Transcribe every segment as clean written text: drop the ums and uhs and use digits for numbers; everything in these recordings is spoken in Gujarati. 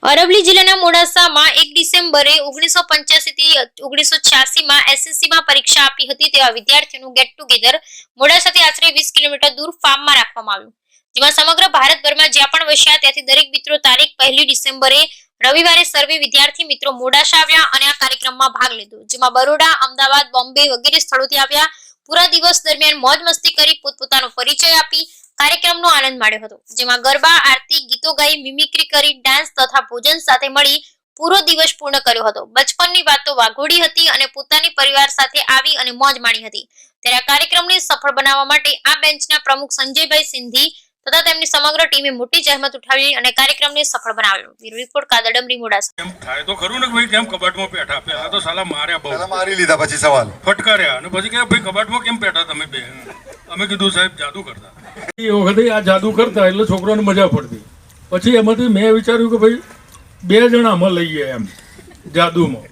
અરવલ્લી જિલ્લાના મોડાસામાં 1 ડિસેમ્બરે 1985 થી 1986 માં એસએસસી માં પરીક્ષા આપી હતી તેવા વિદ્યાર્થીઓનું ગેટ ટુગેધર મોડાસાથી આશરે 20 કિલોમીટર દૂર ફાર્મમાં રાખવામાં આવ્યું, જેમાં સમગ્ર ભારતભરમાં જ્યાં પણ વસ્યા ત્યાંથી દરેક મિત્રો તારીખ 1 ડિસેમ્બરે રવિવારે સર્વે વિદ્યાર્થી મિત્રો મોડાસા આવ્યા અને આ કાર્યક્રમમાં ભાગ લીધો, જેમાં બરોડા, અમદાવાદ, બોમ્બે વગેરે સ્થળોથી આવ્યા પૂરા દિવસ દરમિયાન મોજ મસ્તી કરી પોતપોતાનો પરિચય આપી કાર્યક્રમનો આનંદ માણ્યો હતો, જેમાં ગરબા, આરતી, ગીતો ગાઈ, મિમિક્રી કરી, ડાન્સ તથા ભોજન સાથે મળી પૂરો દિવસ પૂર્ણ કર્યો હતો। બચપનની વાતો વાઘોડી હતી અને પોતાની પરિવાર સાથે આવી અને મોજ માણી હતી। ત્યારે આ કાર્યક્રમને સફળ બનાવવા માટે આ બેન્ચના પ્રમુખ સંજયભાઈ સિંધી તથા તેમની સમગ્ર ટીમે મોટી જહેમત ઉઠાવી અને કાર્યક્રમને સફળ બનાવ્યો। બ્યુરો રિપોર્ટ કાદરડમરી મોડાસા। એમ થાય તો ખરું ને ભાઈ, કેમ કબાટમાં બેઠા? પહેલા તો સાલા માર્યા, બહુ પહેલા મારી લીધા, પછી સવાલ ફટકાર્યા અને પછી કે ભાઈ કબાટમાં કેમ બેઠા તમે બે? અમે કીધું સાહેબ જાદુ કરતા। એ વખતે આ જાદુ કરતા એટલે છોકરાને મજા પડતી। પછી એમાંથી મેં વિચાર્યું કે ભાઈ 2 જણા આમાં લઈએ એમ જાદુમાં।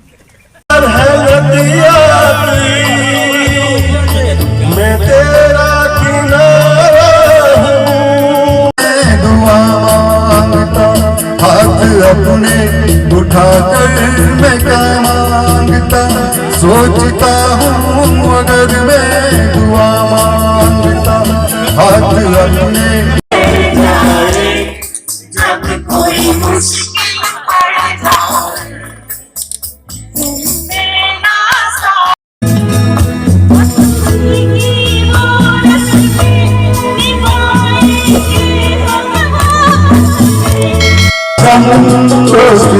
अपने उठाकर मैं क्या मांगता, सोचता हूँ अगर मैं दुआ मांगता, हाथ अपने जब कोई मुश्किल पड़े दोस्त